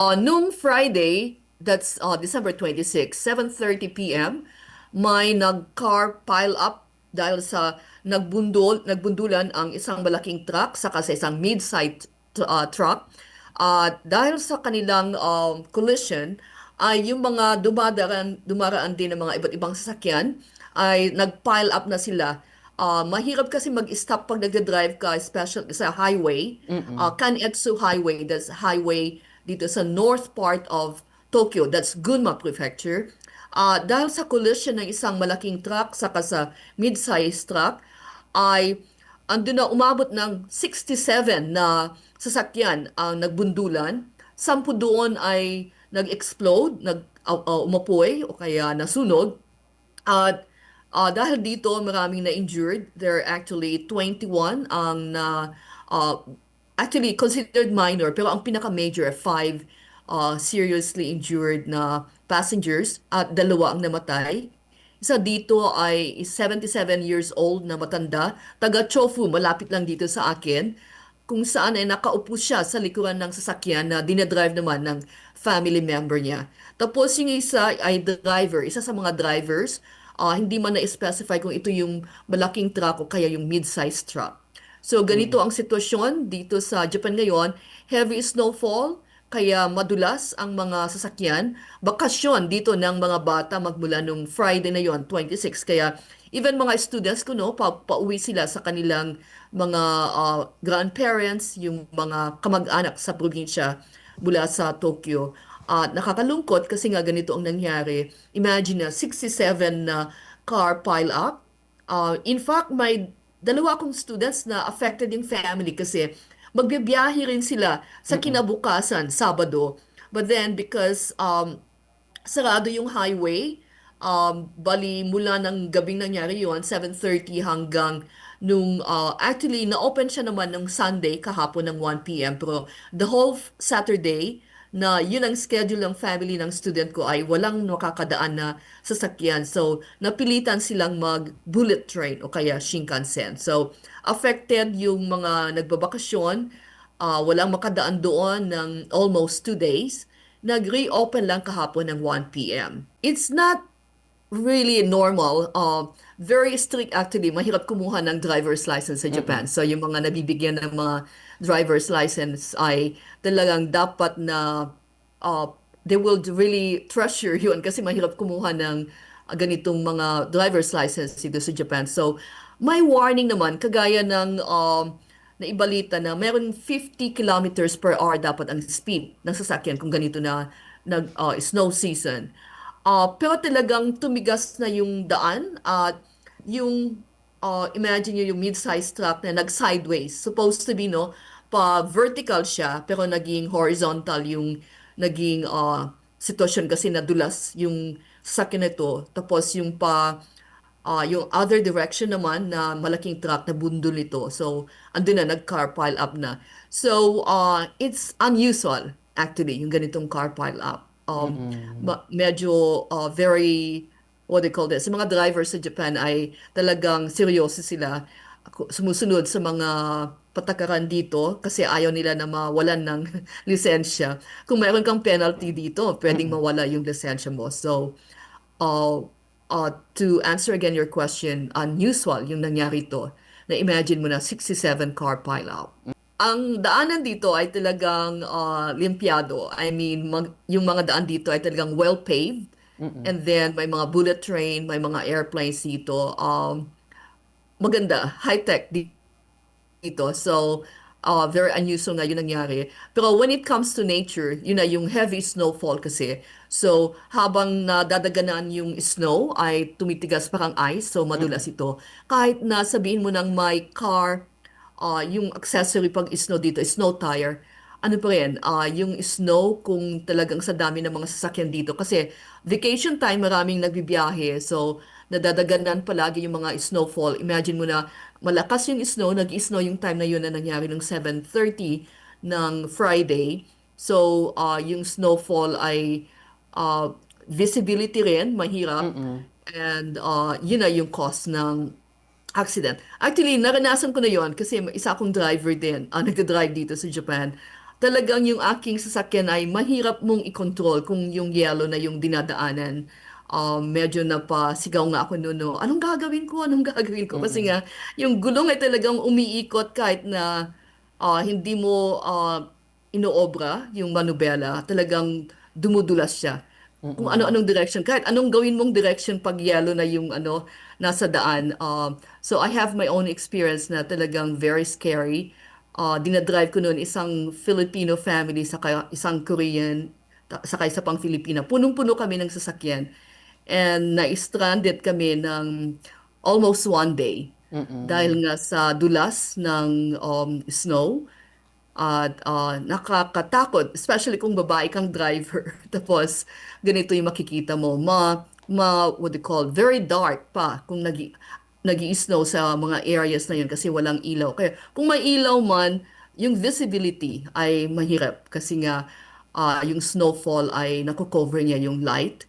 Noong Friday, that's December 26, 7:30 p.m., may nag-car pile up dahil sa nagbundulan ang isang malaking truck saka sa isang mid-sized truck. Dahil sa kanilang collision, ay yung mga dumaraan din ng mga iba't ibang sasakyan ay nag-pile up na sila. Mahirap kasi mag-stop pag nagde-drive ka, especially sa highway. Mm. Kanetsu Highway, that's highway dito sa north part of Tokyo, that's Gunma Prefecture. Dahil sa collision ng isang malaking truck saka sa mid-sized truck, ay ando na umabot ng 67 na sasakyan ang nagbundulan. 10 doon ay nag-explode, umapoy o kaya nasunog. At dahil dito maraming na-injured, there are actually 21 ang uh, actually considered minor, pero ang pinaka-major, 5 seriously injured na passengers at dalawa ang namatay. Isa dito ay 77 years old na matanda, taga Chofu, malapit lang dito sa akin, kung saan ay nakaupo siya sa likuran ng sasakyan na dinadrive naman ng family member niya. Tapos yung isa ay driver, isa sa mga drivers, hindi man na-specify kung ito yung malaking truck o kaya yung mid-sized truck. So ganito Mm. ang sitwasyon dito sa Japan ngayon, heavy snowfall, kaya madulas ang mga sasakyan. Bakasyon dito ng mga bata magmula nung Friday na yon, 26. Kaya even mga students ko, no, pauwi sila sa kanilang mga grandparents, yung mga kamag-anak sa probinsya mula sa Tokyo. Nakakalungkot kasi nga ganito ang nangyari. Imagine na 67 na car pile up. In fact, may dalawa akong students na affected yung family kasi magbibiyahe rin sila sa Mm. kinabukasan, Sabado. But then because sarado yung highway, bali mula ng gabing nangyari yon, 7:30 hanggang nung actually na-open siya naman ng Sunday kahapon ng 1 p.m. Pero the whole Saturday na yun ang schedule ng family ng student ko ay walang nakakadaan na sasakyan. So, napilitan silang mag-bullet train o kaya Shinkansen. So, affected yung mga nagbabakasyon, walang makadaan doon ng almost 2 days. Nag-reopen lang kahapon ng 1 p.m. It's not really normal. Very strict actually. Mahirap kumuha ng driver's license sa Japan. Mm. So yung mga nabibigyan ng mga driver's license ay talagang dapat na uh, they will really treasure yun kasi mahirap kumuha ng ganitong mga driver's license dito sa Japan. So may warning naman kagaya ng naibalita na meron 50 kilometers per hour dapat ang speed ng sasakyan kung ganito na snow season. Pero talagang tumigas na yung daan at yung imagine nyo yung mid-sized truck na nag-sideways. Supposed to be, no, pa vertical siya pero naging horizontal yung naging sitwasyon kasi nadulas yung sasakyan nito. Tapos yung other direction naman na malaking truck na bundol nito. So, andun na, nag-car pile up na. So, it's unusual, actually, yung ganitong car pile up. Mm. Medyo very, what they call this, sa mga drivers sa Japan ay talagang seryoso sila. Sumusunod sa mga patakaran dito kasi ayaw nila na mawalan ng lisensya. Kung mayroon kang penalty dito, pwedeng Mm. mawala yung lisensya mo. So, uh, to answer again your question, unusual yung nangyari to. Na imagine mo na 67 car pileup. Ang daanan dito ay talagang limpyado. I mean, yung mga daan dito ay talagang well-paved. Mm. And then may mga bullet train, may mga airplanes dito. Maganda, high-tech dito. So, very unusual nga yung nangyari. Pero when it comes to nature, yun na yung heavy snowfall kasi. So, habang nadadaganan yung snow, ay tumitigas parang ice. So, madulas Mm. ito. Kahit na sabihin mo ng may car, yung accessory pag snow dito, snow tire, ano pa rin, yung snow kung talagang sa dami ng mga sasakyan dito. Kasi vacation time, maraming nagbibiyahe. So, nadadaganan palagi yung mga snowfall. Imagine mo na malakas yung snow, nag-snow yung time na yun na nangyari ng 7:30 ng Friday. So, yung snowfall ay uh, visibility rin, mahirap. Mm. And yun na yung cause ng accident. Actually, naranasan ko na yon kasi isa akong driver din, nagda-drive dito sa Japan. talagang yung aking sasakyan ay mahirap mong i-control kung yung yellow na yung dinadaanan. Medyo napasigaw nga ako noon, no, anong gagawin ko? Anong gagawin ko? Kasi Mm. nga, yung gulong ay talagang umiikot kahit na hindi mo inoobra yung manubela, talagang dumudulas siya. Kung Mm. ano-anong direction, kahit anong gawin mong direction pag yellow na yung ano, nasa daan. So I have my own experience na talagang very scary. Dinadrive ko noon isang Filipino family saka isang Korean saka isa pang Filipina. Punong-puno kami ng sasakyan. And na-stranded kami ng almost one day Mm. dahil nga sa dulas ng snow. At nakakatakot, especially kung babae kang driver. Tapos, ganito yung makikita mo. What they call, very dark pa kung nag-i-snow sa mga areas na yun kasi walang ilaw. Kaya kung may ilaw man, yung visibility ay mahirap kasi nga yung snowfall ay nakocover niya yung light.